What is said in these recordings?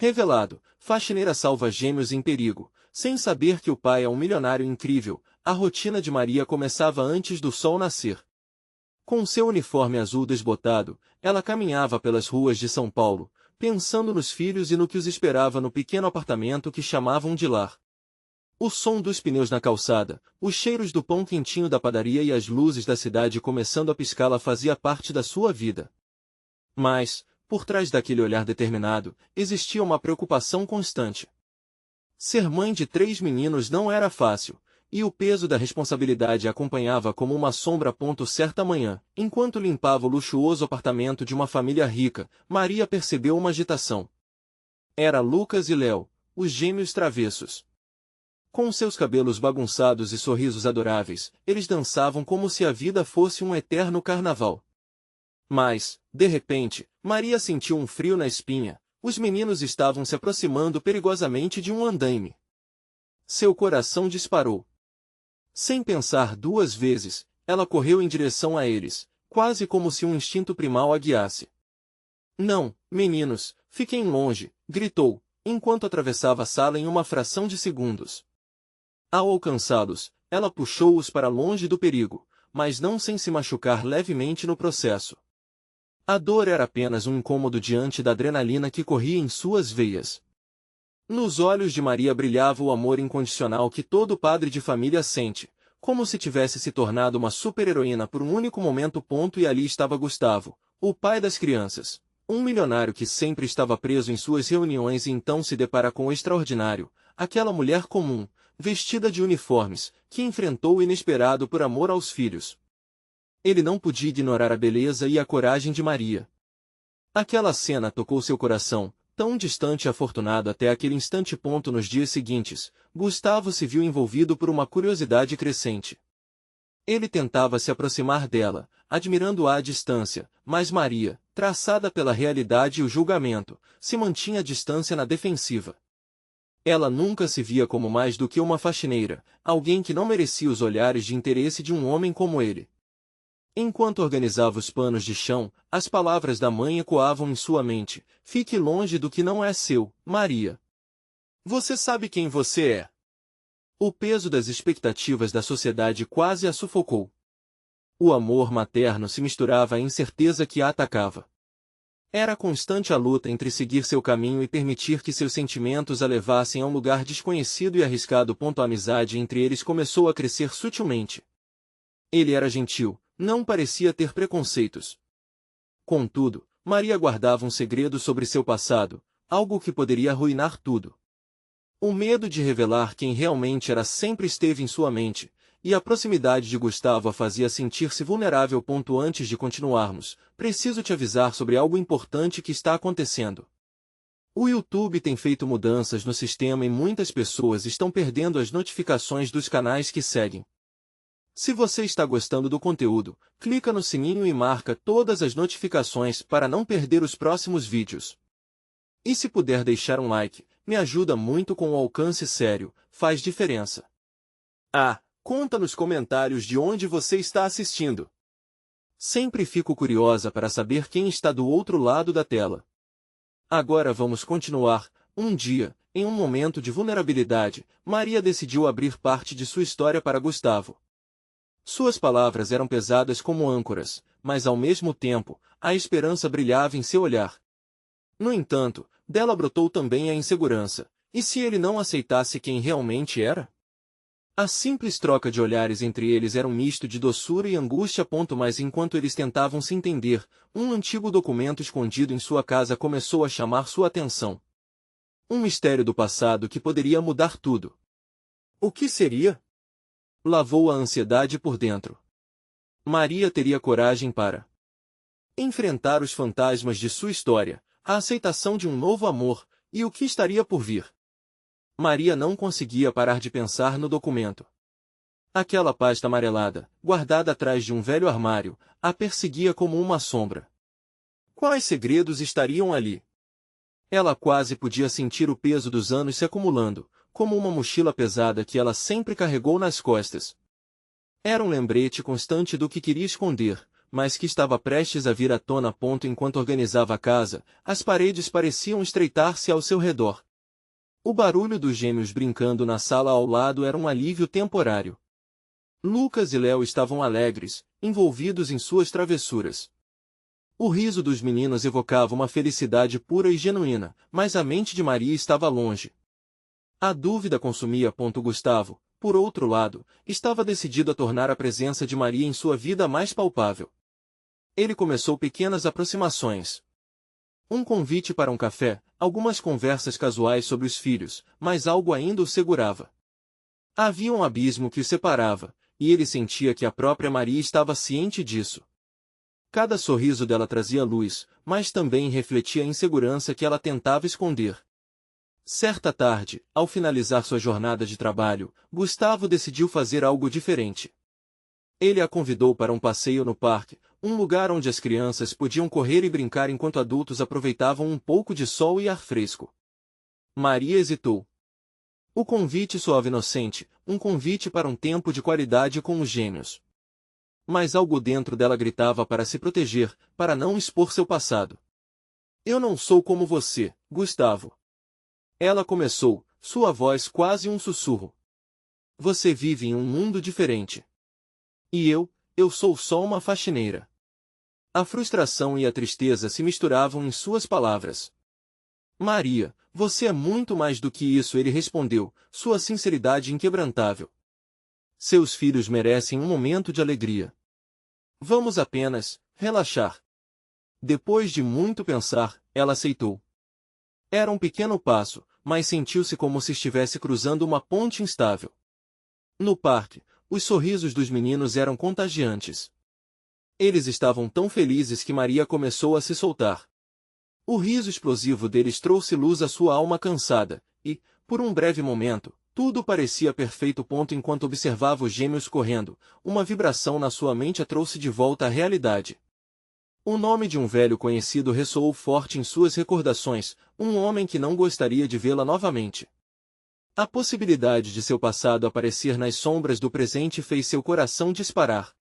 Revelado, faxineira salva gêmeos em perigo. Sem saber que o pai é um milionário incrível, a rotina de Maria começava antes do sol nascer. Com seu uniforme azul desbotado, ela caminhava pelas ruas de São Paulo, pensando nos filhos e no que os esperava no pequeno apartamento que chamavam de lar. O som dos pneus na calçada, os cheiros do pão quentinho da padaria e as luzes da cidade começando a piscá-la fazia parte da sua vida. Mas, por trás daquele olhar determinado, existia uma preocupação constante. Ser mãe de 3 meninos não era fácil, e o peso da responsabilidade a acompanhava como uma sombra. Certa manhã, enquanto limpava o luxuoso apartamento de uma família rica, Maria percebeu uma agitação. Era Lucas e Léo, os gêmeos travessos. Com seus cabelos bagunçados e sorrisos adoráveis, eles dançavam como se a vida fosse um eterno carnaval. Mas, de repente, Maria sentiu um frio na espinha. Os meninos estavam se aproximando perigosamente de um andaime. Seu coração disparou. Sem pensar 2 vezes, ela correu em direção a eles, quase como se um instinto primal a guiasse. "Não, meninos, fiquem longe", gritou, enquanto atravessava a sala em uma fração de segundos. Ao alcançá-los, ela puxou-os para longe do perigo, mas não sem se machucar levemente no processo. A dor era apenas um incômodo diante da adrenalina que corria em suas veias. Nos olhos de Maria brilhava o amor incondicional que todo padre de família sente, como se tivesse se tornado uma super-heroína por um único momento. E ali estava Gustavo, o pai das crianças, um milionário que sempre estava preso em suas reuniões e então se depara com o extraordinário, aquela mulher comum, vestida de uniformes, que enfrentou o inesperado por amor aos filhos. Ele não podia ignorar a beleza e a coragem de Maria. Aquela cena tocou seu coração, tão distante e afortunado até aquele instante. Nos dias seguintes, Gustavo se viu envolvido por uma curiosidade crescente. Ele tentava se aproximar dela, admirando-a à distância, mas Maria, traçada pela realidade e o julgamento, se mantinha à distância na defensiva. Ela nunca se via como mais do que uma faxineira, alguém que não merecia os olhares de interesse de um homem como ele. Enquanto organizava os panos de chão, as palavras da mãe ecoavam em sua mente: "Fique longe do que não é seu, Maria. Você sabe quem você é." O peso das expectativas da sociedade quase a sufocou. O amor materno se misturava à incerteza que a atacava. Era constante a luta entre seguir seu caminho e permitir que seus sentimentos a levassem a um lugar desconhecido e arriscado. A amizade entre eles começou a crescer sutilmente. Ele era gentil, não parecia ter preconceitos. Contudo, Maria guardava um segredo sobre seu passado, algo que poderia arruinar tudo. O medo de revelar quem realmente era sempre esteve em sua mente, e a proximidade de Gustavo a fazia sentir-se vulnerável. Antes de continuarmos, preciso te avisar sobre algo importante que está acontecendo. O YouTube tem feito mudanças no sistema e muitas pessoas estão perdendo as notificações dos canais que seguem. Se você está gostando do conteúdo, clica no sininho e marca todas as notificações para não perder os próximos vídeos. E se puder deixar um like, me ajuda muito com o alcance. Sério, faz diferença. Conta nos comentários de onde você está assistindo. Sempre fico curiosa para saber quem está do outro lado da tela. Agora vamos continuar. Um dia, em um momento de vulnerabilidade, Maria decidiu abrir parte de sua história para Gustavo. Suas palavras eram pesadas como âncoras, mas ao mesmo tempo, a esperança brilhava em seu olhar. No entanto, dela brotou também a insegurança. E se ele não aceitasse quem realmente era? A simples troca de olhares entre eles era um misto de doçura e angústia. Mas enquanto eles tentavam se entender, um antigo documento escondido em sua casa começou a chamar sua atenção. Um mistério do passado que poderia mudar tudo. O que seria? Lavou a ansiedade por dentro. Maria teria coragem para enfrentar os fantasmas de sua história, a aceitação de um novo amor, e o que estaria por vir. Maria não conseguia parar de pensar no documento. Aquela pasta amarelada, guardada atrás de um velho armário, a perseguia como uma sombra. Quais segredos estariam ali? Ela quase podia sentir o peso dos anos se acumulando, como uma mochila pesada que ela sempre carregou nas costas. Era um lembrete constante do que queria esconder, mas que estava prestes a vir à tona a ponto enquanto organizava a casa, as paredes pareciam estreitar-se ao seu redor. O barulho dos gêmeos brincando na sala ao lado era um alívio temporário. Lucas e Léo estavam alegres, envolvidos em suas travessuras. O riso dos meninos evocava uma felicidade pura e genuína, mas a mente de Maria estava longe. A dúvida consumia. Gustavo, por outro lado, estava decidido a tornar a presença de Maria em sua vida mais palpável. Ele começou pequenas aproximações. Um convite para um café, algumas conversas casuais sobre os filhos, mas algo ainda o segurava. Havia um abismo que os separava, e ele sentia que a própria Maria estava ciente disso. Cada sorriso dela trazia luz, mas também refletia a insegurança que ela tentava esconder. Certa tarde, ao finalizar sua jornada de trabalho, Gustavo decidiu fazer algo diferente. Ele a convidou para um passeio no parque, um lugar onde as crianças podiam correr e brincar enquanto adultos aproveitavam um pouco de sol e ar fresco. Maria hesitou. O convite soava inocente, um convite para um tempo de qualidade com os gêmeos. Mas algo dentro dela gritava para se proteger, para não expor seu passado. Eu não sou como você, Gustavo. Ela começou, sua voz quase um sussurro. Você vive em um mundo diferente. E eu sou só uma faxineira. A frustração e a tristeza se misturavam em suas palavras. Maria, você é muito mais do que isso, ele respondeu, sua sinceridade inquebrantável. Seus filhos merecem um momento de alegria. Vamos apenas relaxar. Depois de muito pensar, ela aceitou. Era um pequeno passo, mas sentiu-se como se estivesse cruzando uma ponte instável. No parque, os sorrisos dos meninos eram contagiantes. Eles estavam tão felizes que Maria começou a se soltar. O riso explosivo deles trouxe luz à sua alma cansada, e, por um breve momento, tudo parecia perfeito. Enquanto observava os gêmeos correndo, uma vibração na sua mente a trouxe de volta à realidade. O nome de um velho conhecido ressoou forte em suas recordações, um homem que não gostaria de vê-la novamente. A possibilidade de seu passado aparecer nas sombras do presente fez seu coração disparar.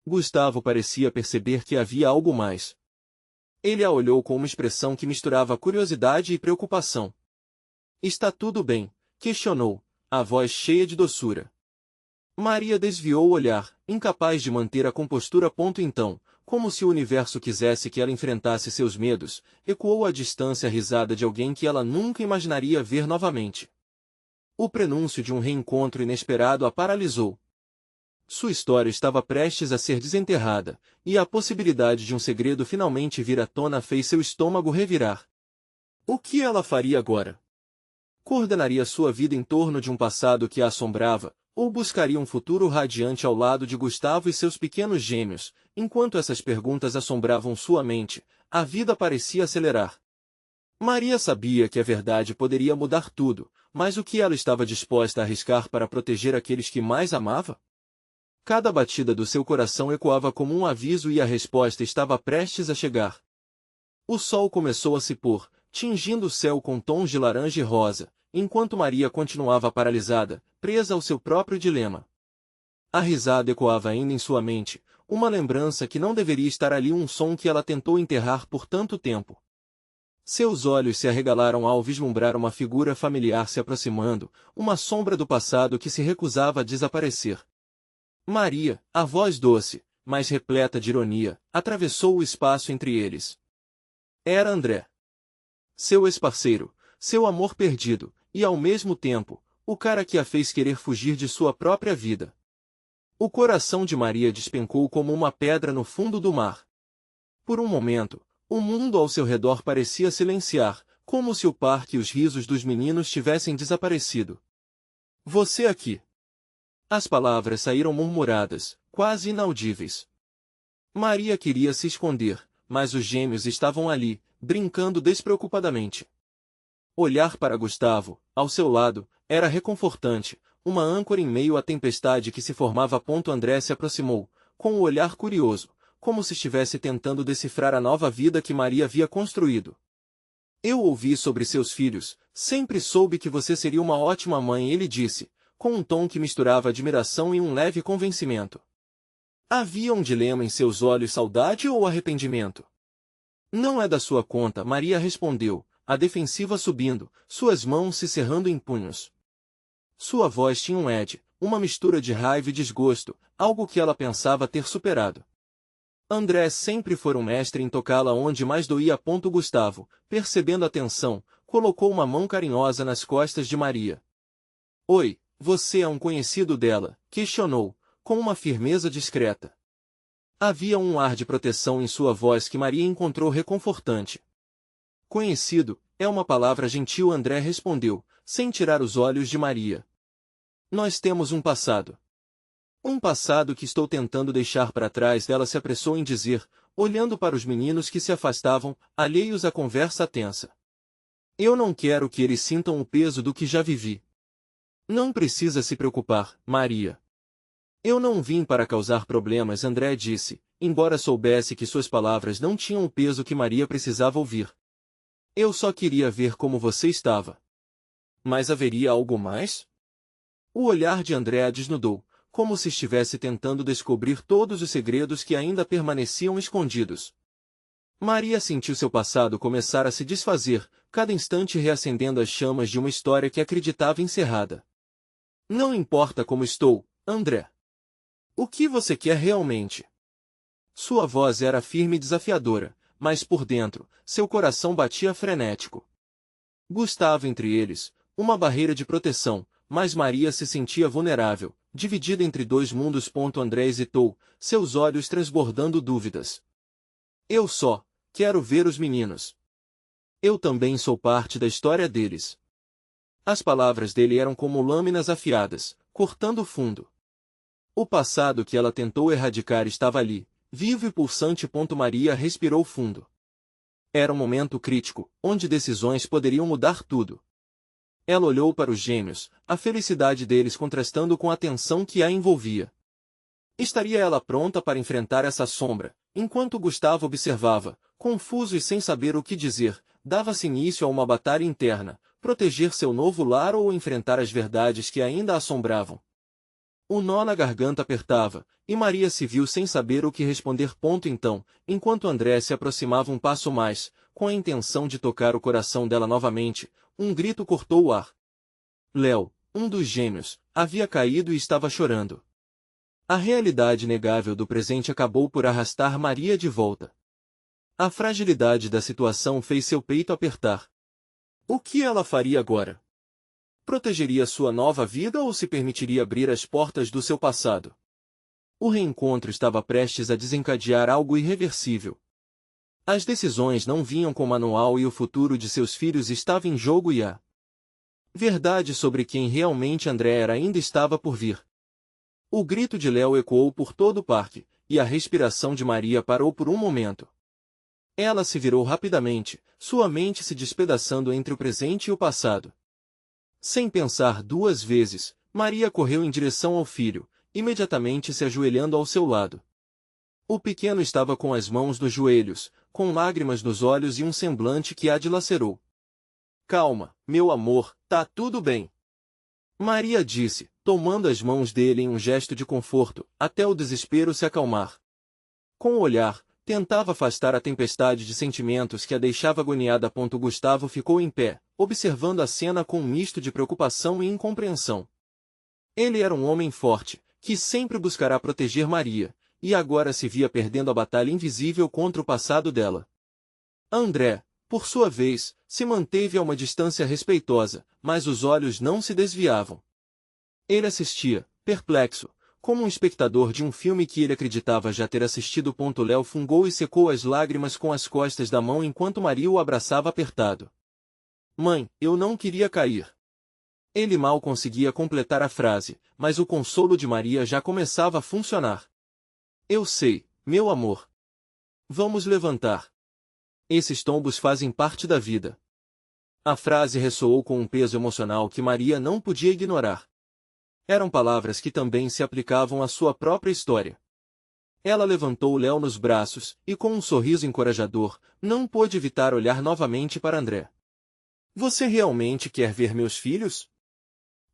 Gustavo parecia perceber que havia algo mais. Ele a olhou com uma expressão que misturava curiosidade e preocupação. Está tudo bem? Questionou, a voz cheia de doçura. Maria desviou o olhar, incapaz de manter a compostura. Então, como se o universo quisesse que ela enfrentasse seus medos, ecoou à distância a risada de alguém que ela nunca imaginaria ver novamente. O prenúncio de um reencontro inesperado a paralisou. Sua história estava prestes a ser desenterrada, e a possibilidade de um segredo finalmente vir à tona fez seu estômago revirar. O que ela faria agora? Coordenaria sua vida em torno de um passado que a assombrava, ou buscaria um futuro radiante ao lado de Gustavo e seus pequenos gêmeos? Enquanto essas perguntas assombravam sua mente, a vida parecia acelerar. Maria sabia que a verdade poderia mudar tudo, mas o que ela estava disposta a arriscar para proteger aqueles que mais amava? Cada batida do seu coração ecoava como um aviso e a resposta estava prestes a chegar. O sol começou a se pôr, tingindo o céu com tons de laranja e rosa, enquanto Maria continuava paralisada, presa ao seu próprio dilema. A risada ecoava ainda em sua mente, uma lembrança que não deveria estar ali, um som que ela tentou enterrar por tanto tempo. Seus olhos se arregalaram ao vislumbrar uma figura familiar se aproximando, uma sombra do passado que se recusava a desaparecer. Maria, a voz doce, mas repleta de ironia, atravessou o espaço entre eles. Era André. Seu ex-parceiro, seu amor perdido, e ao mesmo tempo, o cara que a fez querer fugir de sua própria vida. O coração de Maria despencou como uma pedra no fundo do mar. Por um momento, o mundo ao seu redor parecia silenciar, como se o parque e os risos dos meninos tivessem desaparecido. Você aqui. As palavras saíram murmuradas, quase inaudíveis. Maria queria se esconder, mas os gêmeos estavam ali, brincando despreocupadamente. Olhar para Gustavo, ao seu lado, era reconfortante, uma âncora em meio à tempestade que se formava. André se aproximou, com o olhar curioso, como se estivesse tentando decifrar a nova vida que Maria havia construído. Eu ouvi sobre seus filhos, sempre soube que você seria uma ótima mãe, ele disse, com um tom que misturava admiração e um leve convencimento. Havia um dilema em seus olhos: saudade ou arrependimento? Não é da sua conta, Maria respondeu, a defensiva subindo, suas mãos se cerrando em punhos. Sua voz tinha um ed, uma mistura de raiva e desgosto, algo que ela pensava ter superado. André sempre fora um mestre em tocá-la onde mais doía. Gustavo, percebendo a tensão, colocou uma mão carinhosa nas costas de Maria. Oi, você é um conhecido dela? Questionou, com uma firmeza discreta. Havia um ar de proteção em sua voz que Maria encontrou reconfortante. Conhecido, é uma palavra gentil, André respondeu, sem tirar os olhos de Maria. Nós temos um passado. Um passado que estou tentando deixar para trás, ela se apressou em dizer, olhando para os meninos que se afastavam, alheios à conversa tensa. Eu não quero que eles sintam o peso do que já vivi. Não precisa se preocupar, Maria. Eu não vim para causar problemas, André disse, embora soubesse que suas palavras não tinham o peso que Maria precisava ouvir. Eu só queria ver como você estava. Mas haveria algo mais? O olhar de André a desnudou, como se estivesse tentando descobrir todos os segredos que ainda permaneciam escondidos. Maria sentiu seu passado começar a se desfazer, cada instante reacendendo as chamas de uma história que acreditava encerrada. Não importa como estou, André. O que você quer realmente? Sua voz era firme e desafiadora, mas por dentro, seu coração batia frenético. Gustavo entre eles, uma barreira de proteção, mas Maria se sentia vulnerável, dividida entre dois mundos. André hesitou, seus olhos transbordando dúvidas. Eu só quero ver os meninos. Eu também sou parte da história deles. As palavras dele eram como lâminas afiadas, cortando fundo. O passado que ela tentou erradicar estava ali, vivo e pulsante. Maria respirou fundo. Era um momento crítico, onde decisões poderiam mudar tudo. Ela olhou para os gêmeos, a felicidade deles contrastando com a tensão que a envolvia. Estaria ela pronta para enfrentar essa sombra, enquanto Gustavo observava, confuso e sem saber o que dizer, dava-se início a uma batalha interna, proteger seu novo lar ou enfrentar as verdades que ainda a assombravam. O nó na garganta apertava, e Maria se viu sem saber o que responder. Então, enquanto André se aproximava um passo mais, com a intenção de tocar o coração dela novamente, um grito cortou o ar. Léo, um dos gêmeos, havia caído e estava chorando. A realidade inegável do presente acabou por arrastar Maria de volta. A fragilidade da situação fez seu peito apertar. O que ela faria agora? Protegeria sua nova vida ou se permitiria abrir as portas do seu passado? O reencontro estava prestes a desencadear algo irreversível. As decisões não vinham com manual e o futuro de seus filhos estava em jogo e a verdade sobre quem realmente André era ainda estava por vir. O grito de Léo ecoou por todo o parque, e a respiração de Maria parou por um momento. Ela se virou rapidamente, sua mente se despedaçando entre o presente e o passado. Sem pensar duas vezes, Maria correu em direção ao filho, imediatamente se ajoelhando ao seu lado. O pequeno estava com as mãos nos joelhos, com lágrimas nos olhos e um semblante que a dilacerou. Calma, meu amor, tá tudo bem. Maria disse, tomando as mãos dele em um gesto de conforto, até o desespero se acalmar. Com o olhar, tentava afastar a tempestade de sentimentos que a deixava agoniada. Gustavo ficou em pé, observando a cena com um misto de preocupação e incompreensão. Ele era um homem forte, que sempre buscará proteger Maria, e agora se via perdendo a batalha invisível contra o passado dela. André, por sua vez, se manteve a uma distância respeitosa, mas os olhos não se desviavam. Ele assistia, perplexo, como um espectador de um filme que ele acreditava já ter assistido. Léo fungou e secou as lágrimas com as costas da mão enquanto Maria o abraçava apertado. Mãe, eu não queria cair. Ele mal conseguia completar a frase, mas o consolo de Maria já começava a funcionar. Eu sei, meu amor. Vamos levantar. Esses tombos fazem parte da vida. A frase ressoou com um peso emocional que Maria não podia ignorar. Eram palavras que também se aplicavam à sua própria história. Ela levantou Léo nos braços, e com um sorriso encorajador, não pôde evitar olhar novamente para André. Você realmente quer ver meus filhos?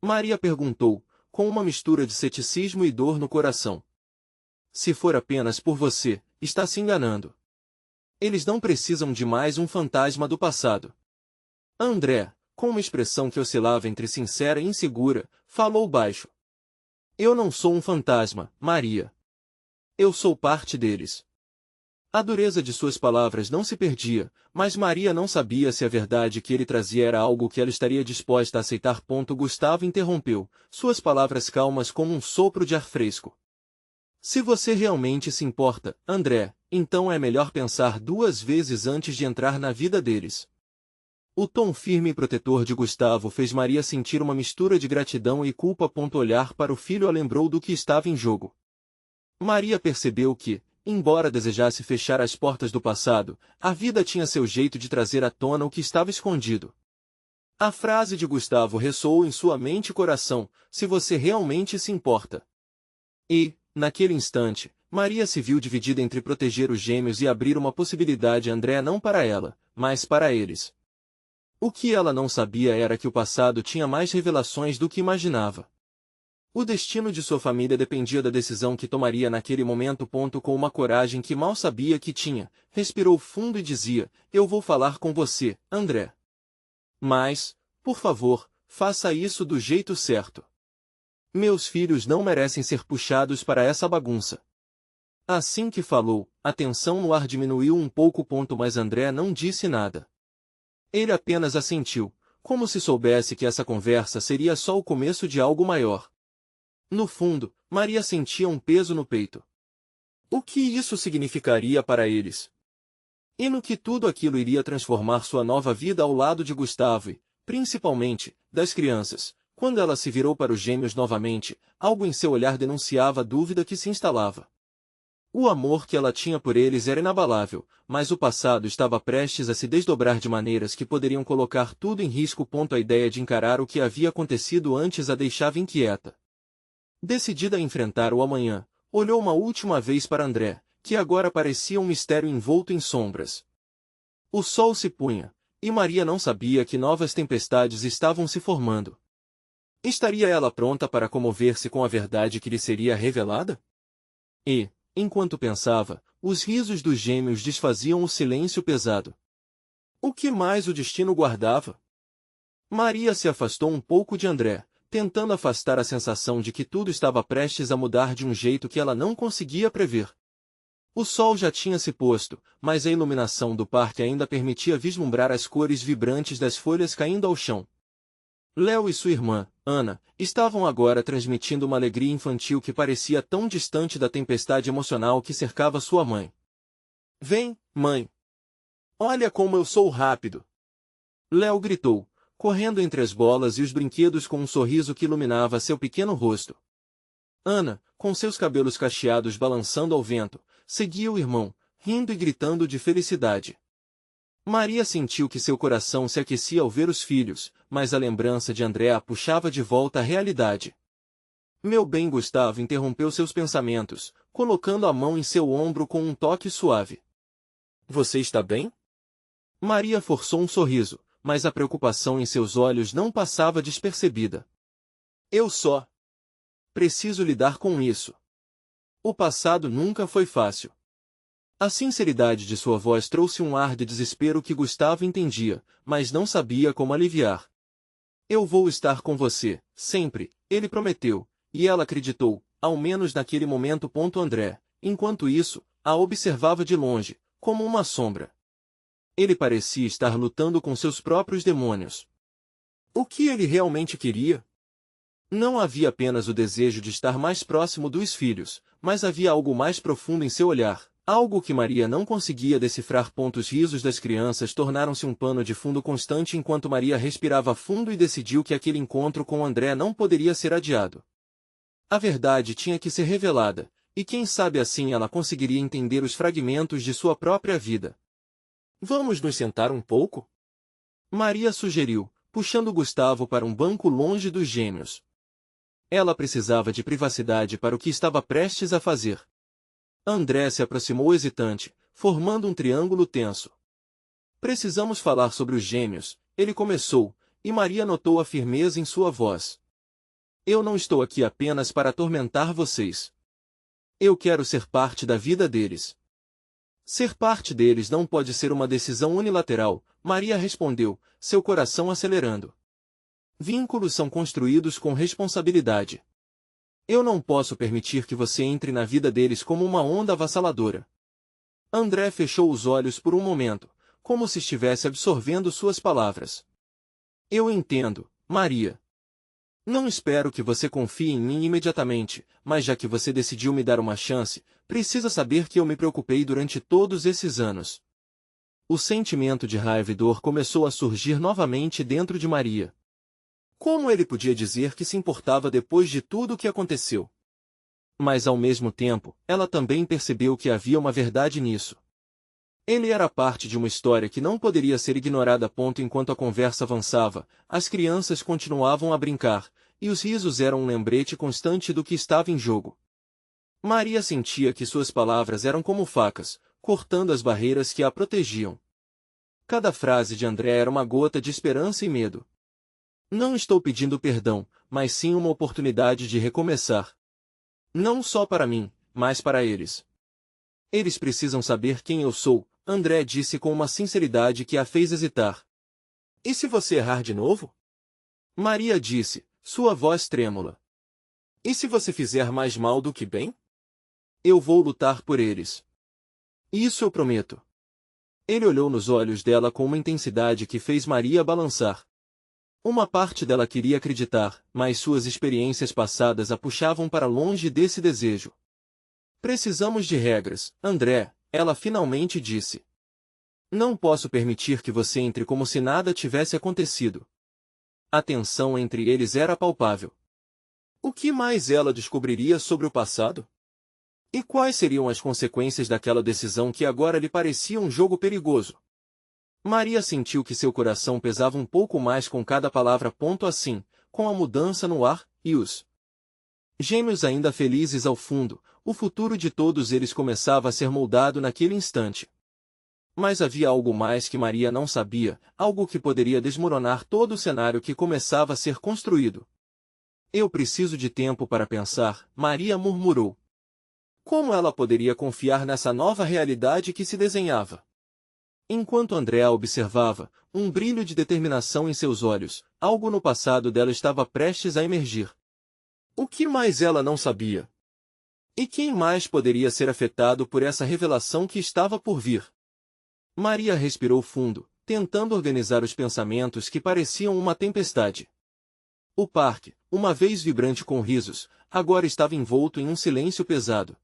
Maria perguntou, com uma mistura de ceticismo e dor no coração. Se for apenas por você, está se enganando. Eles não precisam de mais um fantasma do passado. André, com uma expressão que oscilava entre sincera e insegura, falou baixo. Eu não sou um fantasma, Maria. Eu sou parte deles. A dureza de suas palavras não se perdia, mas Maria não sabia se a verdade que ele trazia era algo que ela estaria disposta a aceitar. Gustavo interrompeu, suas palavras calmas como um sopro de ar fresco. Se você realmente se importa, André, então é melhor pensar duas vezes antes de entrar na vida deles. O tom firme e protetor de Gustavo fez Maria sentir uma mistura de gratidão e culpa. Olhar para o filho a lembrou do que estava em jogo. Maria percebeu que, embora desejasse fechar as portas do passado, a vida tinha seu jeito de trazer à tona o que estava escondido. A frase de Gustavo ressoou em sua mente e coração, se você realmente se importa. E, naquele instante, Maria se viu dividida entre proteger os gêmeos e abrir uma possibilidade a André não para ela, mas para eles. O que ela não sabia era que o passado tinha mais revelações do que imaginava. O destino de sua família dependia da decisão que tomaria naquele momento. Com uma coragem que mal sabia que tinha, respirou fundo e dizia, eu vou falar com você, André. Mas, por favor, faça isso do jeito certo. Meus filhos não merecem ser puxados para essa bagunça. Assim que falou, a tensão no ar diminuiu um pouco. Mas André não disse nada. Ele apenas assentiu, como se soubesse que essa conversa seria só o começo de algo maior. No fundo, Maria sentia um peso no peito. O que isso significaria para eles? E no que tudo aquilo iria transformar sua nova vida ao lado de Gustavo e, principalmente, das crianças. Quando ela se virou para os gêmeos novamente, algo em seu olhar denunciava a dúvida que se instalava. O amor que ela tinha por eles era inabalável, mas o passado estava prestes a se desdobrar de maneiras que poderiam colocar tudo em risco. A ideia de encarar o que havia acontecido antes a deixava inquieta. Decidida a enfrentar o amanhã, olhou uma última vez para André, que agora parecia um mistério envolto em sombras. O sol se punha, e Maria não sabia que novas tempestades estavam se formando. Estaria ela pronta para comover-se com a verdade que lhe seria revelada? E, enquanto pensava, os risos dos gêmeos desfaziam o silêncio pesado. O que mais o destino guardava? Maria se afastou um pouco de André, tentando afastar a sensação de que tudo estava prestes a mudar de um jeito que ela não conseguia prever. O sol já tinha se posto, mas a iluminação do parque ainda permitia vislumbrar as cores vibrantes das folhas caindo ao chão. Léo e sua irmã, Ana, estavam agora transmitindo uma alegria infantil que parecia tão distante da tempestade emocional que cercava sua mãe. Vem, mãe! Olha como eu sou rápido! Léo gritou, correndo entre as bolas e os brinquedos com um sorriso que iluminava seu pequeno rosto. Ana, com seus cabelos cacheados balançando ao vento, seguia o irmão, rindo e gritando de felicidade. Maria sentiu que seu coração se aquecia ao ver os filhos, mas a lembrança de André a puxava de volta à realidade. Meu bem, Gustavo interrompeu seus pensamentos, colocando a mão em seu ombro com um toque suave. Você está bem? Maria forçou um sorriso, mas a preocupação em seus olhos não passava despercebida. Eu só preciso lidar com isso. O passado nunca foi fácil. A sinceridade de sua voz trouxe um ar de desespero que Gustavo entendia, mas não sabia como aliviar. Eu vou estar com você, sempre, ele prometeu, e ela acreditou, ao menos naquele momento. André, enquanto isso, a observava de longe, como uma sombra. Ele parecia estar lutando com seus próprios demônios. O que ele realmente queria? Não havia apenas o desejo de estar mais próximo dos filhos, mas havia algo mais profundo em seu olhar. Algo que Maria não conseguia decifrar. Os risos das crianças tornaram-se um pano de fundo constante enquanto Maria respirava fundo e decidiu que aquele encontro com André não poderia ser adiado. A verdade tinha que ser revelada, e quem sabe assim ela conseguiria entender os fragmentos de sua própria vida. Vamos nos sentar um pouco? Maria sugeriu, puxando Gustavo para um banco longe dos gêmeos. Ela precisava de privacidade para o que estava prestes a fazer. André se aproximou hesitante, formando um triângulo tenso. Precisamos falar sobre os gêmeos, ele começou, e Maria notou a firmeza em sua voz. Eu não estou aqui apenas para atormentar vocês. Eu quero ser parte da vida deles. Ser parte deles não pode ser uma decisão unilateral, Maria respondeu, seu coração acelerando. Vínculos são construídos com responsabilidade. Eu não posso permitir que você entre na vida deles como uma onda avassaladora. André fechou os olhos por um momento, como se estivesse absorvendo suas palavras. Eu entendo, Maria. Não espero que você confie em mim imediatamente, mas já que você decidiu me dar uma chance, precisa saber que eu me preocupei durante todos esses anos. O sentimento de raiva e dor começou a surgir novamente dentro de Maria. Como ele podia dizer que se importava depois de tudo o que aconteceu? Mas ao mesmo tempo, ela também percebeu que havia uma verdade nisso. Ele era parte de uma história que não poderia ser ignorada. Enquanto a conversa avançava, as crianças continuavam a brincar, e os risos eram um lembrete constante do que estava em jogo. Maria sentia que suas palavras eram como facas, cortando as barreiras que a protegiam. Cada frase de André era uma gota de esperança e medo. Não estou pedindo perdão, mas sim uma oportunidade de recomeçar. Não só para mim, mas para eles. Eles precisam saber quem eu sou, André disse com uma sinceridade que a fez hesitar. E se você errar de novo? Maria disse, sua voz trêmula. E se você fizer mais mal do que bem? Eu vou lutar por eles. Isso eu prometo. Ele olhou nos olhos dela com uma intensidade que fez Maria balançar. Uma parte dela queria acreditar, mas suas experiências passadas a puxavam para longe desse desejo. Precisamos de regras, André, ela finalmente disse. Não posso permitir que você entre como se nada tivesse acontecido. A tensão entre eles era palpável. O que mais ela descobriria sobre o passado? E quais seriam as consequências daquela decisão que agora lhe parecia um jogo perigoso? Maria sentiu que seu coração pesava um pouco mais com cada palavra. Assim, com a mudança no ar, e os gêmeos ainda felizes ao fundo, o futuro de todos eles começava a ser moldado naquele instante. Mas havia algo mais que Maria não sabia, algo que poderia desmoronar todo o cenário que começava a ser construído. Eu preciso de tempo para pensar, Maria murmurou. Como ela poderia confiar nessa nova realidade que se desenhava? Enquanto André a observava, um brilho de determinação em seus olhos, algo no passado dela estava prestes a emergir. O que mais ela não sabia? E quem mais poderia ser afetado por essa revelação que estava por vir? Maria respirou fundo, tentando organizar os pensamentos que pareciam uma tempestade. O parque, uma vez vibrante com risos, agora estava envolto em um silêncio pesado.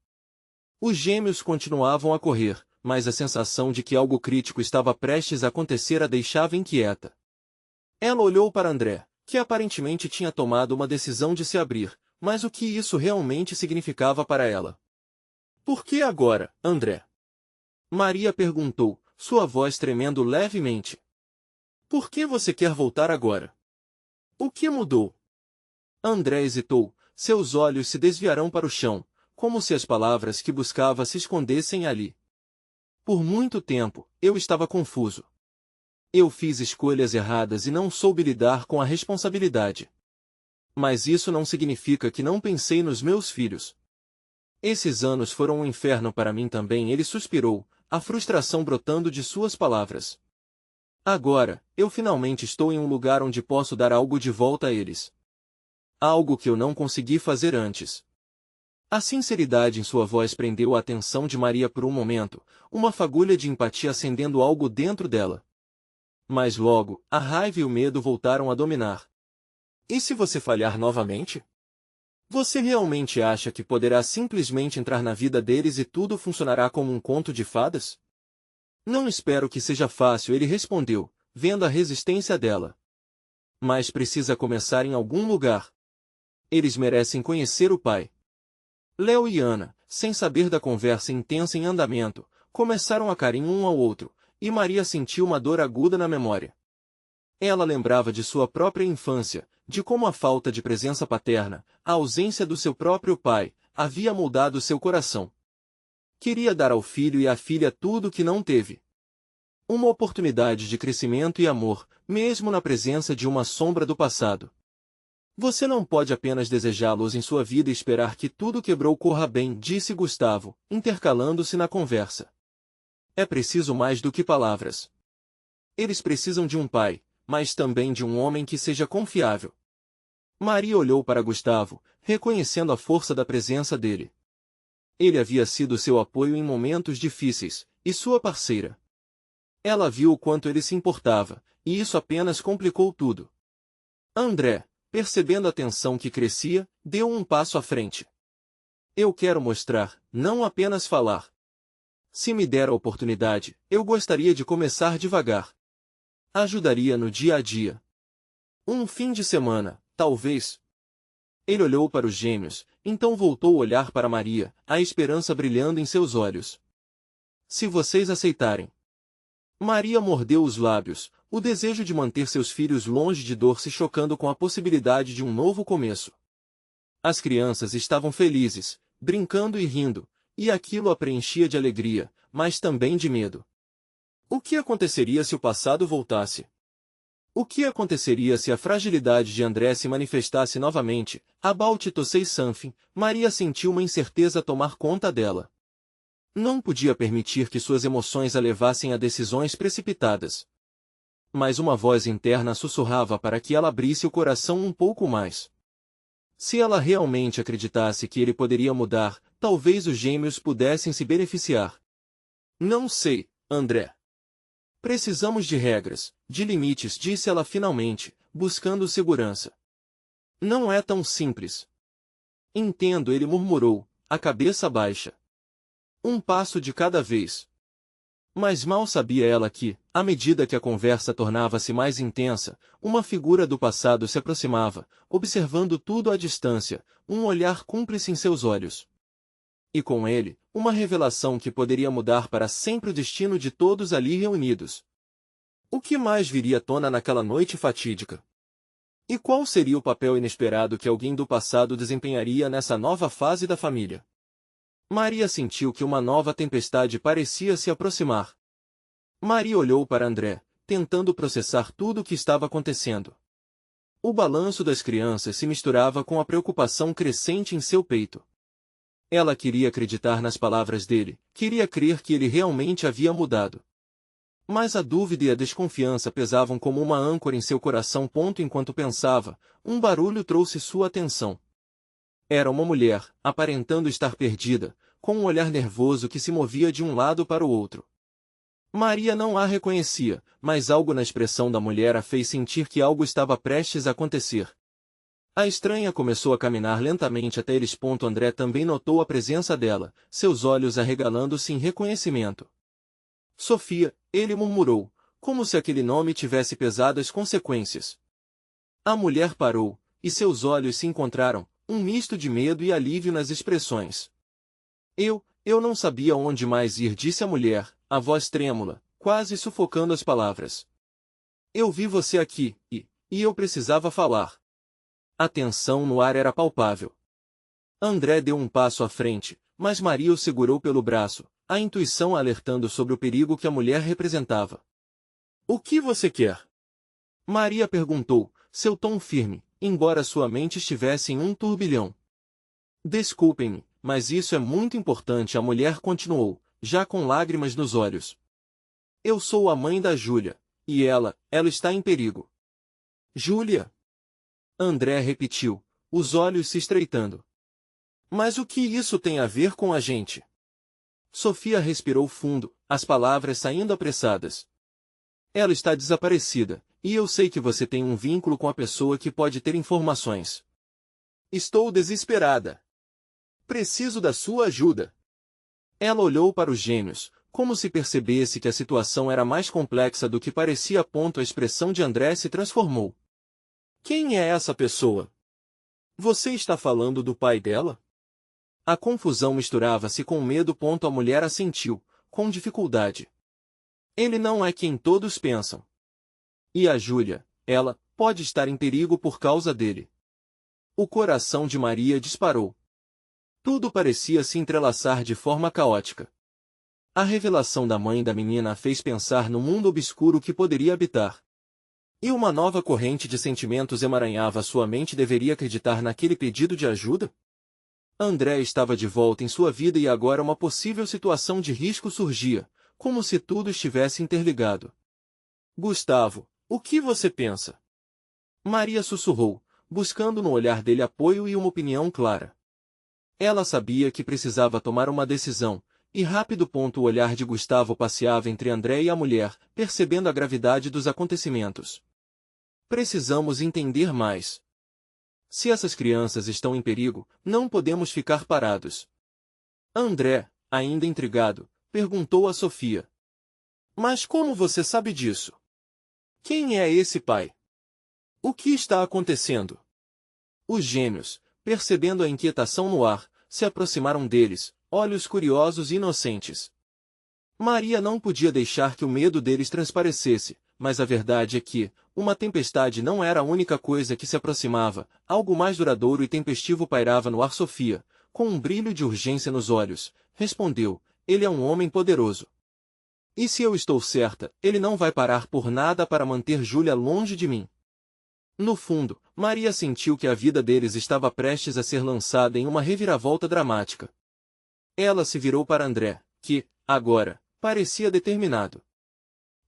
Os gêmeos continuavam a correr, mas a sensação de que algo crítico estava prestes a acontecer a deixava inquieta. Ela olhou para André, que aparentemente tinha tomado uma decisão de se abrir, mas o que isso realmente significava para ela? Por que agora, André? Maria perguntou, sua voz tremendo levemente. Por que você quer voltar agora? O que mudou? André hesitou, seus olhos se desviaram para o chão, como se as palavras que buscava se escondessem ali. Por muito tempo, eu estava confuso. Eu fiz escolhas erradas e não soube lidar com a responsabilidade. Mas isso não significa que não pensei nos meus filhos. Esses anos foram um inferno para mim também, ele suspirou, a frustração brotando de suas palavras. Agora, eu finalmente estou em um lugar onde posso dar algo de volta a eles. Algo que eu não consegui fazer antes. A sinceridade em sua voz prendeu a atenção de Maria por um momento, uma fagulha de empatia acendendo algo dentro dela. Mas logo, a raiva e o medo voltaram a dominar. E se você falhar novamente? Você realmente acha que poderá simplesmente entrar na vida deles e tudo funcionará como um conto de fadas? Não espero que seja fácil, ele respondeu, vendo a resistência dela. Mas precisa começar em algum lugar. Eles merecem conhecer o pai. Léo e Ana, sem saber da conversa intensa em andamento, começaram a carinho um ao outro, e Maria sentiu uma dor aguda na memória. Ela lembrava de sua própria infância, de como a falta de presença paterna, a ausência do seu próprio pai, havia moldado seu coração. Queria dar ao filho e à filha tudo o que não teve. Uma oportunidade de crescimento e amor, mesmo na presença de uma sombra do passado. Você não pode apenas desejá-los em sua vida e esperar que tudo quebrou corra bem, disse Gustavo, intercalando-se na conversa. É preciso mais do que palavras. Eles precisam de um pai, mas também de um homem que seja confiável. Maria olhou para Gustavo, reconhecendo a força da presença dele. Ele havia sido seu apoio em momentos difíceis, e sua parceira. Ela viu o quanto ele se importava, e isso apenas complicou tudo. André, percebendo a tensão que crescia, deu um passo à frente. Eu quero mostrar, não apenas falar. Se me der a oportunidade, eu gostaria de começar devagar. Ajudaria no dia a dia. Um fim de semana, talvez. Ele olhou para os gêmeos, então voltou a olhar para Maria, a esperança brilhando em seus olhos. Se vocês aceitarem. Maria mordeu os lábios, o desejo de manter seus filhos longe de dor se chocando com a possibilidade de um novo começo. As crianças estavam felizes, brincando e rindo, e aquilo a preenchia de alegria, mas também de medo. O que aconteceria se o passado voltasse? O que aconteceria se a fragilidade de André se manifestasse novamente? About to say something, Maria sentiu uma incerteza tomar conta dela. Não podia permitir que suas emoções a levassem a decisões precipitadas. Mas uma voz interna sussurrava para que ela abrisse o coração um pouco mais. Se ela realmente acreditasse que ele poderia mudar, talvez os gêmeos pudessem se beneficiar. Não sei, André. Precisamos de regras, de limites, disse ela finalmente, buscando segurança. Não é tão simples. Entendo, ele murmurou, a cabeça baixa. Um passo de cada vez. Mas mal sabia ela que, à medida que a conversa tornava-se mais intensa, uma figura do passado se aproximava, observando tudo à distância, um olhar cúmplice em seus olhos. E com ele, uma revelação que poderia mudar para sempre o destino de todos ali reunidos. O que mais viria à tona naquela noite fatídica? E qual seria o papel inesperado que alguém do passado desempenharia nessa nova fase da família? Maria sentiu que uma nova tempestade parecia se aproximar. Maria olhou para André, tentando processar tudo o que estava acontecendo. O balanço das crianças se misturava com a preocupação crescente em seu peito. Ela queria acreditar nas palavras dele, queria crer que ele realmente havia mudado. Mas a dúvida e a desconfiança pesavam como uma âncora em seu coração. Enquanto pensava, um barulho trouxe sua atenção. Era uma mulher, aparentando estar perdida, com um olhar nervoso que se movia de um lado para o outro. Maria não a reconhecia, mas algo na expressão da mulher a fez sentir que algo estava prestes a acontecer. A estranha começou a caminhar lentamente até eles. André também notou a presença dela, seus olhos arregalando-se em reconhecimento. Sofia, ele murmurou, como se aquele nome tivesse pesadas consequências. A mulher parou, e seus olhos se encontraram, um misto de medo e alívio nas expressões. Eu não sabia onde mais ir, disse a mulher, a voz trêmula, quase sufocando as palavras. Eu vi você aqui, e eu precisava falar. A tensão no ar era palpável. André deu um passo à frente, mas Maria o segurou pelo braço, a intuição alertando sobre o perigo que a mulher representava. O que você quer? Maria perguntou, seu tom firme, embora sua mente estivesse em um turbilhão. Desculpem-me, mas isso é muito importante, a mulher continuou, já com lágrimas nos olhos. Eu sou a mãe da Júlia, e ela está em perigo. Júlia? André repetiu, os olhos se estreitando. Mas o que isso tem a ver com a gente? Sofia respirou fundo, as palavras saindo apressadas. Ela está desaparecida, e eu sei que você tem um vínculo com a pessoa que pode ter informações. Estou desesperada. Preciso da sua ajuda. Ela olhou para os gêmeos, como se percebesse que a situação era mais complexa do que parecia. A expressão de André se transformou. Quem é essa pessoa? Você está falando do pai dela? A confusão misturava-se com medo. A mulher assentiu, com dificuldade. Ele não é quem todos pensam. E a Júlia, ela, pode estar em perigo por causa dele. O coração de Maria disparou. Tudo parecia se entrelaçar de forma caótica. A revelação da mãe da menina a fez pensar no mundo obscuro que poderia habitar. E uma nova corrente de sentimentos emaranhava sua mente. Deveria acreditar naquele pedido de ajuda? André estava de volta em sua vida e agora uma possível situação de risco surgia, como se tudo estivesse interligado. Gustavo, o que você pensa? Maria sussurrou, buscando no olhar dele apoio e uma opinião clara. Ela sabia que precisava tomar uma decisão, e rápido. O olhar de Gustavo passeava entre André e a mulher, percebendo a gravidade dos acontecimentos. Precisamos entender mais. Se essas crianças estão em perigo, não podemos ficar parados. André, ainda intrigado, perguntou a Sofia. Mas como você sabe disso? Quem é esse pai? O que está acontecendo? Os gêmeos, percebendo a inquietação no ar, se aproximaram deles, olhos curiosos e inocentes. Maria não podia deixar que o medo deles transparecesse, mas a verdade é que uma tempestade não era a única coisa que se aproximava, algo mais duradouro e tempestivo pairava no ar. Sofia, com um brilho de urgência nos olhos, respondeu, ele é um homem poderoso. E se eu estou certa, ele não vai parar por nada para manter Júlia longe de mim. No fundo, Maria sentiu que a vida deles estava prestes a ser lançada em uma reviravolta dramática. Ela se virou para André, que, agora, parecia determinado.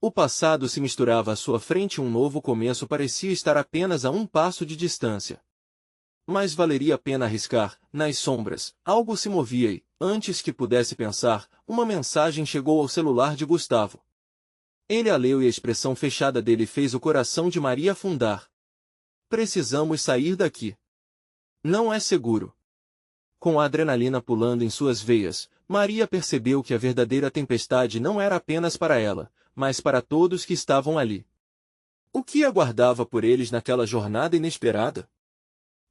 O passado se misturava à sua frente e um novo começo parecia estar apenas a um passo de distância. Mas valeria a pena arriscar. Nas sombras, algo se movia e, antes que pudesse pensar, uma mensagem chegou ao celular de Gustavo. Ele a leu e a expressão fechada dele fez o coração de Maria afundar. Precisamos sair daqui. Não é seguro. Com a adrenalina pulando em suas veias, Maria percebeu que a verdadeira tempestade não era apenas para ela, mas para todos que estavam ali. O que aguardava por eles naquela jornada inesperada?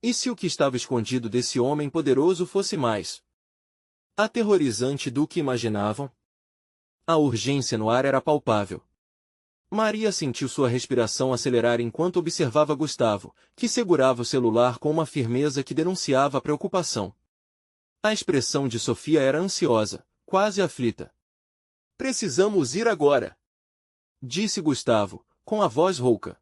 E se o que estava escondido desse homem poderoso fosse mais aterrorizante do que imaginavam? A urgência no ar era palpável. Maria sentiu sua respiração acelerar enquanto observava Gustavo, que segurava o celular com uma firmeza que denunciava a preocupação. A expressão de Sofia era ansiosa, quase aflita. Precisamos ir agora, disse Gustavo, com a voz rouca.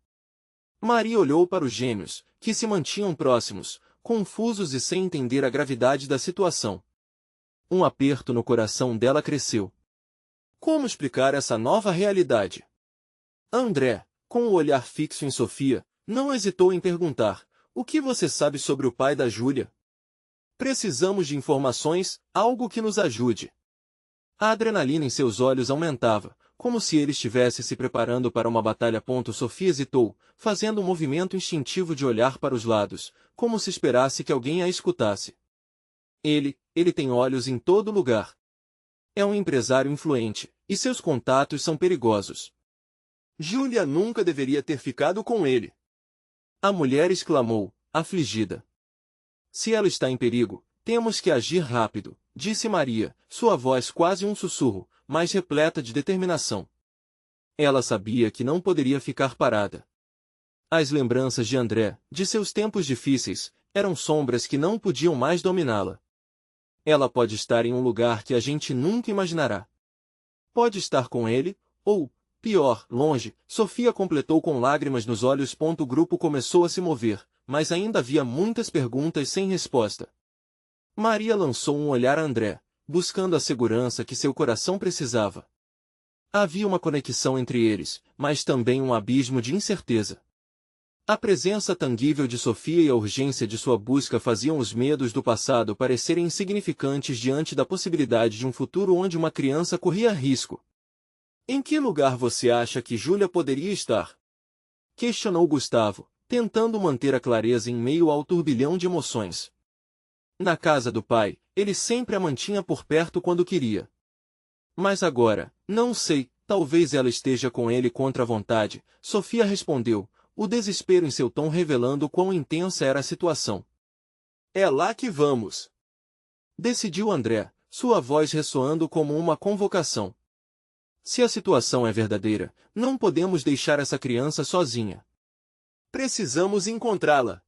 Maria olhou para os gêmeos, que se mantinham próximos, confusos e sem entender a gravidade da situação. Um aperto no coração dela cresceu. Como explicar essa nova realidade? André, com o olhar fixo em Sofia, não hesitou em perguntar, o que você sabe sobre o pai da Júlia? Precisamos de informações, algo que nos ajude. A adrenalina em seus olhos aumentava, como se ele estivesse se preparando para uma batalha. Sofia hesitou, fazendo um movimento instintivo de olhar para os lados, como se esperasse que alguém a escutasse. Ele tem olhos em todo lugar. É um empresário influente, e seus contatos são perigosos. Júlia nunca deveria ter ficado com ele. A mulher exclamou, afligida. Se ela está em perigo, temos que agir rápido, disse Maria, sua voz quase um sussurro, mas repleta de determinação. Ela sabia que não poderia ficar parada. As lembranças de André, de seus tempos difíceis, eram sombras que não podiam mais dominá-la. Ela pode estar em um lugar que a gente nunca imaginará. Pode estar com ele, ou, pior, longe, Sofia completou com lágrimas nos olhos. O grupo começou a se mover, mas ainda havia muitas perguntas sem resposta. Maria lançou um olhar a André, buscando a segurança que seu coração precisava. Havia uma conexão entre eles, mas também um abismo de incerteza. A presença tangível de Sofia e a urgência de sua busca faziam os medos do passado parecerem insignificantes diante da possibilidade de um futuro onde uma criança corria risco. Em que lugar você acha que Júlia poderia estar? Questionou Gustavo, tentando manter a clareza em meio ao turbilhão de emoções. Na casa do pai, ele sempre a mantinha por perto quando queria. Mas agora, não sei, talvez ela esteja com ele contra a vontade, Sofia respondeu, o desespero em seu tom revelando quão intensa era a situação. É lá que vamos, decidiu André, sua voz ressoando como uma convocação. Se a situação é verdadeira, não podemos deixar essa criança sozinha. Precisamos encontrá-la.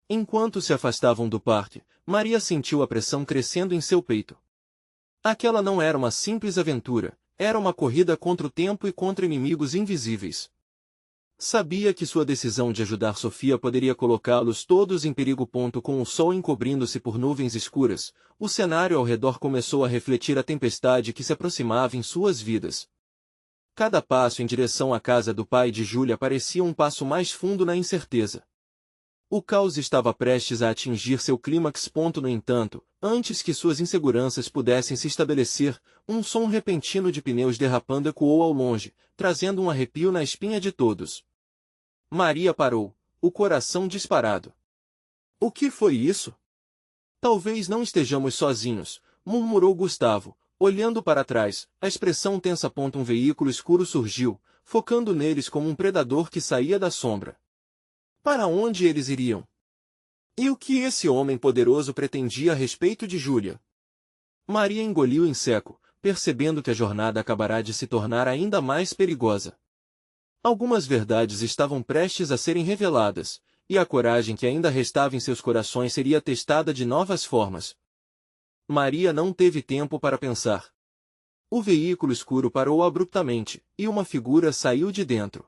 Enquanto se afastavam do parque, Maria sentiu a pressão crescendo em seu peito. Aquela não era uma simples aventura, era uma corrida contra o tempo e contra inimigos invisíveis. Sabia que sua decisão de ajudar Sofia poderia colocá-los todos em perigo. Com o sol encobrindo-se por nuvens escuras, o cenário ao redor começou a refletir a tempestade que se aproximava em suas vidas. Cada passo em direção à casa do pai de Júlia parecia um passo mais fundo na incerteza. O caos estava prestes a atingir seu clímax. No entanto, antes que suas inseguranças pudessem se estabelecer, um som repentino de pneus derrapando ecoou ao longe, trazendo um arrepio na espinha de todos. Maria parou, o coração disparado. O que foi isso? Talvez não estejamos sozinhos, murmurou Gustavo, olhando para trás, a expressão tensa. Um veículo escuro surgiu, focando neles como um predador que saía da sombra. Para onde eles iriam? E o que esse homem poderoso pretendia a respeito de Júlia? Maria engoliu em seco, percebendo que a jornada acabará de se tornar ainda mais perigosa. Algumas verdades estavam prestes a serem reveladas, e a coragem que ainda restava em seus corações seria testada de novas formas. Maria não teve tempo para pensar. O veículo escuro parou abruptamente, e uma figura saiu de dentro.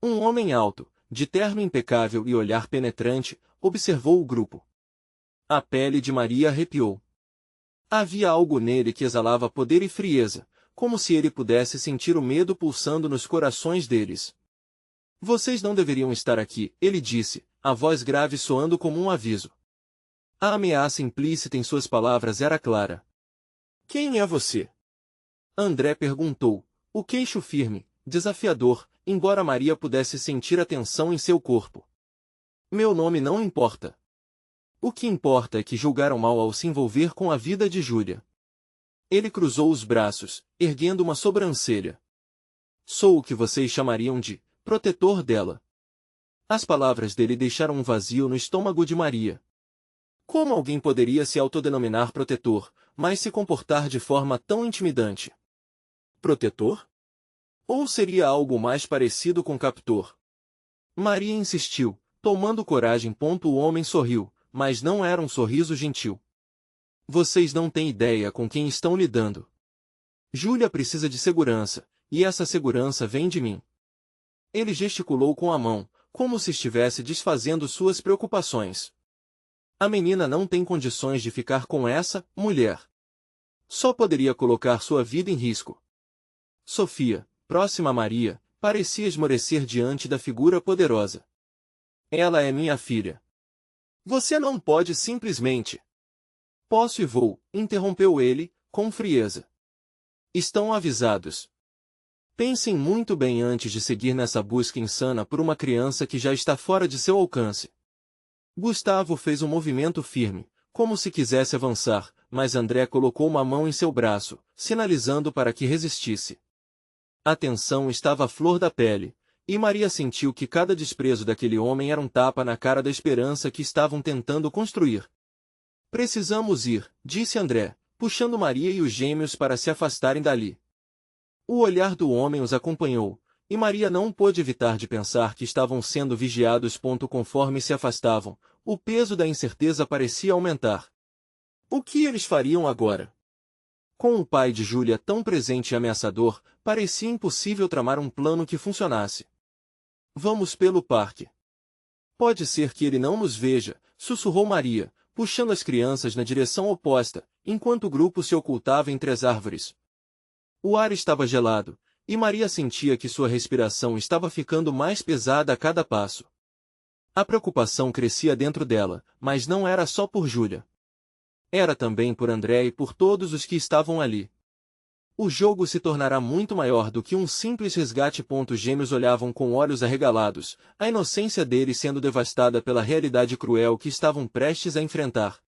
Um homem alto, de terno impecável e olhar penetrante, observou o grupo. A pele de Maria arrepiou. Havia algo nele que exalava poder e frieza, como se ele pudesse sentir o medo pulsando nos corações deles. Vocês não deveriam estar aqui, ele disse, a voz grave soando como um aviso. A ameaça implícita em suas palavras era clara. Quem é você? André perguntou, o queixo firme, desafiador, embora Maria pudesse sentir a tensão em seu corpo. Meu nome não importa. O que importa é que julgaram mal ao se envolver com a vida de Júlia. Ele cruzou os braços, erguendo uma sobrancelha. Sou o que vocês chamariam de protetor dela. As palavras dele deixaram um vazio no estômago de Maria. Como alguém poderia se autodenominar protetor, mas se comportar de forma tão intimidante? Protetor? Ou seria algo mais parecido com captor? Maria insistiu, tomando coragem. O homem sorriu, mas não era um sorriso gentil. Vocês não têm ideia com quem estão lidando. Júlia precisa de segurança, e essa segurança vem de mim. Ele gesticulou com a mão, como se estivesse desfazendo suas preocupações. A menina não tem condições de ficar com essa mulher. Só poderia colocar sua vida em risco. Sofia, próxima a Maria, parecia esmorecer diante da figura poderosa. Ela é minha filha. Você não pode simplesmente... Posso e vou, interrompeu ele, com frieza. Estão avisados. Pensem muito bem antes de seguir nessa busca insana por uma criança que já está fora de seu alcance. Gustavo fez um movimento firme, como se quisesse avançar, mas André colocou uma mão em seu braço, sinalizando para que resistisse. A tensão estava à flor da pele, e Maria sentiu que cada desprezo daquele homem era um tapa na cara da esperança que estavam tentando construir. Precisamos ir, disse André, puxando Maria e os gêmeos para se afastarem dali. O olhar do homem os acompanhou, e Maria não pôde evitar de pensar que estavam sendo vigiados. Conforme se afastavam, o peso da incerteza parecia aumentar. O que eles fariam agora? Com o pai de Júlia tão presente e ameaçador, parecia impossível tramar um plano que funcionasse. Vamos pelo parque. Pode ser que ele não nos veja, sussurrou Maria, puxando as crianças na direção oposta, enquanto o grupo se ocultava entre as árvores. O ar estava gelado, e Maria sentia que sua respiração estava ficando mais pesada a cada passo. A preocupação crescia dentro dela, mas não era só por Júlia. Era também por André e por todos os que estavam ali. O jogo se tornará muito maior do que um simples resgate. Os gêmeos olhavam com olhos arregalados, a inocência deles sendo devastada pela realidade cruel que estavam prestes a enfrentar.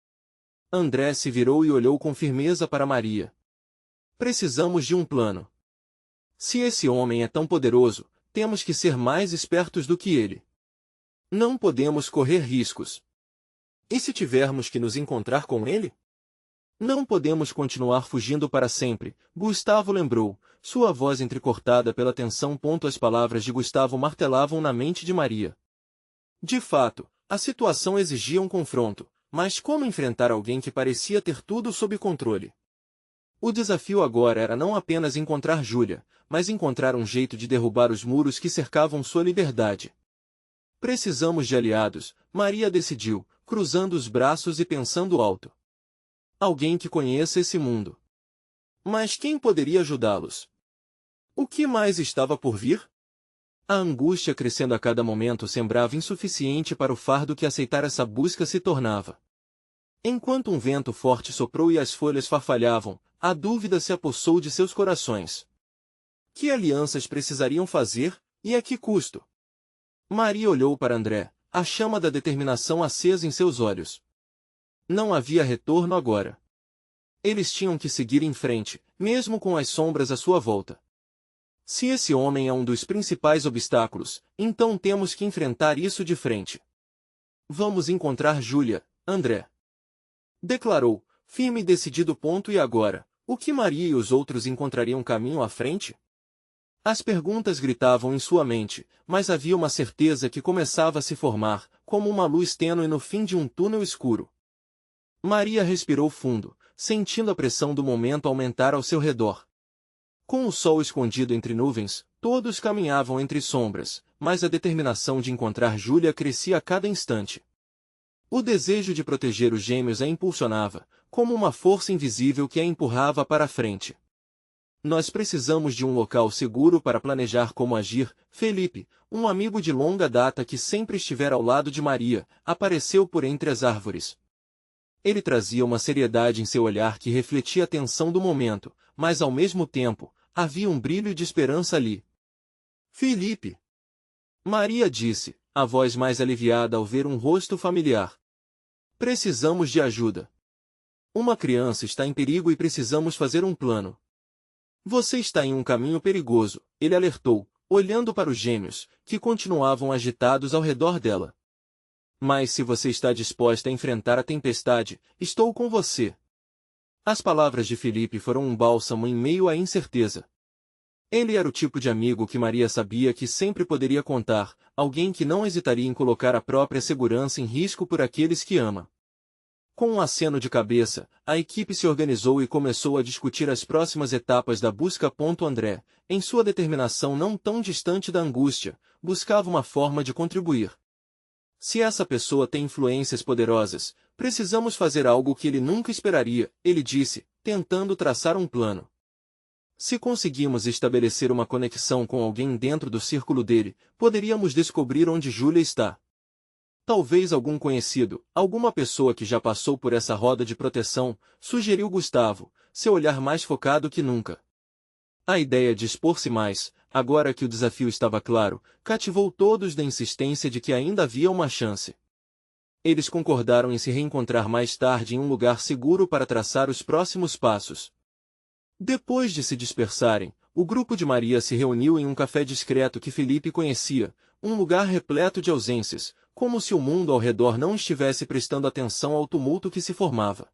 André se virou e olhou com firmeza para Maria. Precisamos de um plano. Se esse homem é tão poderoso, temos que ser mais espertos do que ele. Não podemos correr riscos. E se tivermos que nos encontrar com ele? Não podemos continuar fugindo para sempre, Gustavo lembrou, sua voz entrecortada pela tensão. As palavras de Gustavo martelavam na mente de Maria. De fato, a situação exigia um confronto, mas como enfrentar alguém que parecia ter tudo sob controle? O desafio agora era não apenas encontrar Júlia, mas encontrar um jeito de derrubar os muros que cercavam sua liberdade. Precisamos de aliados, Maria decidiu, cruzando os braços e pensando alto. Alguém que conheça esse mundo. Mas quem poderia ajudá-los? O que mais estava por vir? A angústia crescendo a cada momento sembrava insuficiente para o fardo que aceitar essa busca se tornava. Enquanto um vento forte soprou e as folhas farfalhavam, a dúvida se apossou de seus corações. Que alianças precisariam fazer, e a que custo? Maria olhou para André, a chama da determinação acesa em seus olhos. Não havia retorno agora. Eles tinham que seguir em frente, mesmo com as sombras à sua volta. Se esse homem é um dos principais obstáculos, então temos que enfrentar isso de frente. Vamos encontrar Júlia, André. Declarou, firme e decidido. E agora, o que Maria e os outros encontrariam caminho à frente? As perguntas gritavam em sua mente, mas havia uma certeza que começava a se formar, como uma luz tênue no fim de um túnel escuro. Maria respirou fundo, sentindo a pressão do momento aumentar ao seu redor. Com o sol escondido entre nuvens, todos caminhavam entre sombras, mas a determinação de encontrar Júlia crescia a cada instante. O desejo de proteger os gêmeos a impulsionava, como uma força invisível que a empurrava para a frente. Nós precisamos de um local seguro para planejar como agir. Felipe, um amigo de longa data que sempre estivera ao lado de Maria, apareceu por entre as árvores. Ele trazia uma seriedade em seu olhar que refletia a tensão do momento, mas ao mesmo tempo, havia um brilho de esperança ali. Felipe! Maria disse, a voz mais aliviada ao ver um rosto familiar. Precisamos de ajuda. Uma criança está em perigo e precisamos fazer um plano. Você está em um caminho perigoso, ele alertou, olhando para os gêmeos, que continuavam agitados ao redor dela. Mas se você está disposta a enfrentar a tempestade, estou com você. As palavras de Felipe foram um bálsamo em meio à incerteza. Ele era o tipo de amigo que Maria sabia que sempre poderia contar, alguém que não hesitaria em colocar a própria segurança em risco por aqueles que ama. Com um aceno de cabeça, a equipe se organizou e começou a discutir as próximas etapas da busca. André, em sua determinação não tão distante da angústia, buscava uma forma de contribuir. Se essa pessoa tem influências poderosas, precisamos fazer algo que ele nunca esperaria, ele disse, tentando traçar um plano. Se conseguimos estabelecer uma conexão com alguém dentro do círculo dele, poderíamos descobrir onde Júlia está. Talvez algum conhecido, alguma pessoa que já passou por essa roda de proteção, sugeriu Gustavo, seu olhar mais focado que nunca. A ideia de expor-se mais, agora que o desafio estava claro, cativou todos da insistência de que ainda havia uma chance. Eles concordaram em se reencontrar mais tarde em um lugar seguro para traçar os próximos passos. Depois de se dispersarem, o grupo de Maria se reuniu em um café discreto que Felipe conhecia, um lugar repleto de ausências, como se o mundo ao redor não estivesse prestando atenção ao tumulto que se formava.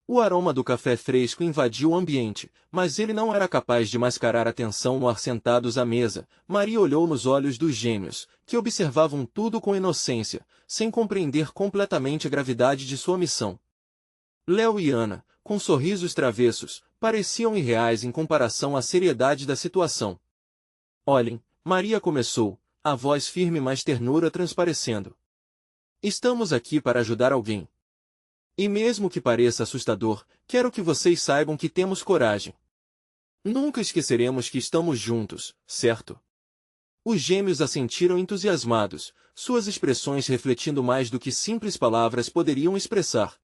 O aroma do café fresco invadiu o ambiente, mas ele não era capaz de mascarar a tensão no ar sentados à mesa. Maria olhou nos olhos dos gêmeos, que observavam tudo com inocência, sem compreender completamente a gravidade de sua missão. Léo e Ana, com sorrisos travessos, pareciam irreais em comparação à seriedade da situação. Olhem, Maria começou, a voz firme mas ternura transparecendo. Estamos aqui para ajudar alguém. E mesmo que pareça assustador, quero que vocês saibam que temos coragem. Nunca esqueceremos que estamos juntos, certo? Os gêmeos assentiram entusiasmados, suas expressões refletindo mais do que simples palavras poderiam expressar.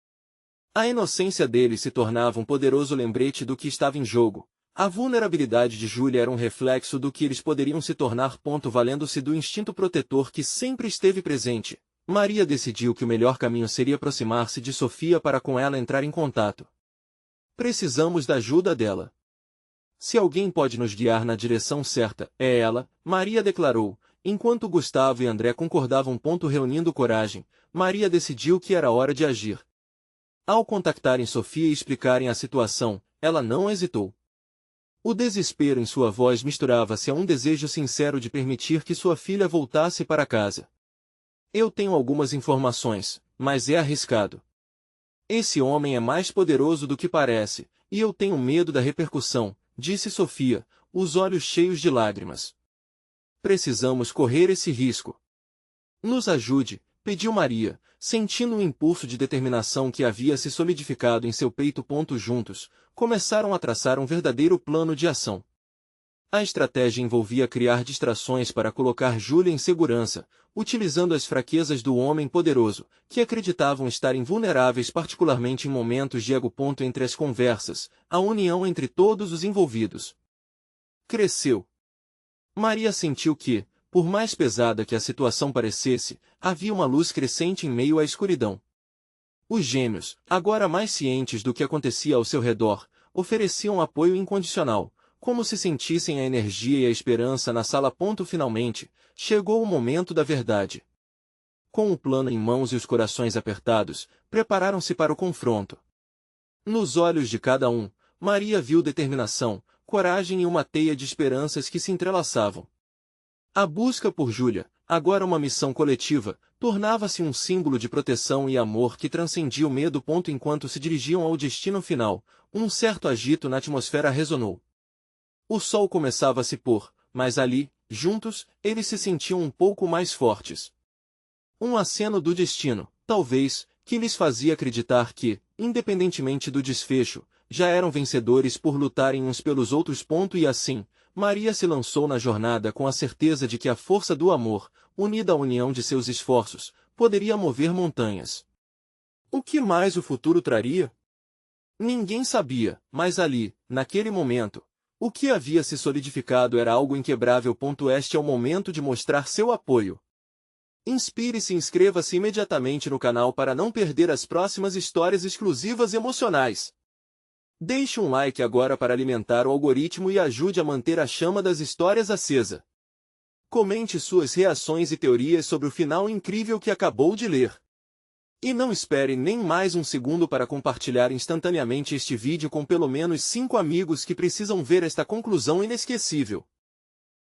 A inocência deles se tornava um poderoso lembrete do que estava em jogo. A vulnerabilidade de Júlia era um reflexo do que eles poderiam se tornar. Valendo-se do instinto protetor que sempre esteve presente, Maria decidiu que o melhor caminho seria aproximar-se de Sofia para com ela entrar em contato. Precisamos da ajuda dela. Se alguém pode nos guiar na direção certa, é ela, Maria declarou, enquanto Gustavo e André concordavam. Reunindo coragem, Maria decidiu que era hora de agir. Ao contactarem Sofia e explicarem a situação, ela não hesitou. O desespero em sua voz misturava-se a um desejo sincero de permitir que sua filha voltasse para casa. Eu tenho algumas informações, mas é arriscado. Esse homem é mais poderoso do que parece, e eu tenho medo da repercussão, disse Sofia, os olhos cheios de lágrimas. Precisamos correr esse risco. Nos ajude, pediu Maria, sentindo um impulso de determinação que havia se solidificado em seu peito. Juntos, começaram a traçar um verdadeiro plano de ação. A estratégia envolvia criar distrações para colocar Júlia em segurança, utilizando as fraquezas do homem poderoso, que acreditavam estar invulneráveis particularmente em momentos de ego. Entre as conversas, a união entre todos os envolvidos cresceu. Maria sentiu que, por mais pesada que a situação parecesse, havia uma luz crescente em meio à escuridão. Os gêmeos, agora mais cientes do que acontecia ao seu redor, ofereciam apoio incondicional, como se sentissem a energia e a esperança na sala. Finalmente, chegou o momento da verdade. Com o plano em mãos e os corações apertados, prepararam-se para o confronto. Nos olhos de cada um, Maria viu determinação, coragem e uma teia de esperanças que se entrelaçavam. A busca por Júlia, agora uma missão coletiva, tornava-se um símbolo de proteção e amor que transcendia o medo. Enquanto se dirigiam ao destino final, um certo agito na atmosfera ressonou. O sol começava a se pôr, mas ali, juntos, eles se sentiam um pouco mais fortes. Um aceno do destino, talvez, que lhes fazia acreditar que, independentemente do desfecho, já eram vencedores por lutarem uns pelos outros. E assim, Maria se lançou na jornada com a certeza de que a força do amor, unida à união de seus esforços, poderia mover montanhas. O que mais o futuro traria? Ninguém sabia, mas ali, naquele momento, o que havia se solidificado era algo inquebrável. Este é o momento de mostrar seu apoio. Inspire-se e inscreva-se imediatamente no canal para não perder as próximas histórias exclusivas e emocionais. Deixe um like agora para alimentar o algoritmo e ajude a manter a chama das histórias acesa. Comente suas reações e teorias sobre o final incrível que acabou de ler. E não espere nem mais um segundo para compartilhar instantaneamente este vídeo com pelo menos 5 amigos que precisam ver esta conclusão inesquecível.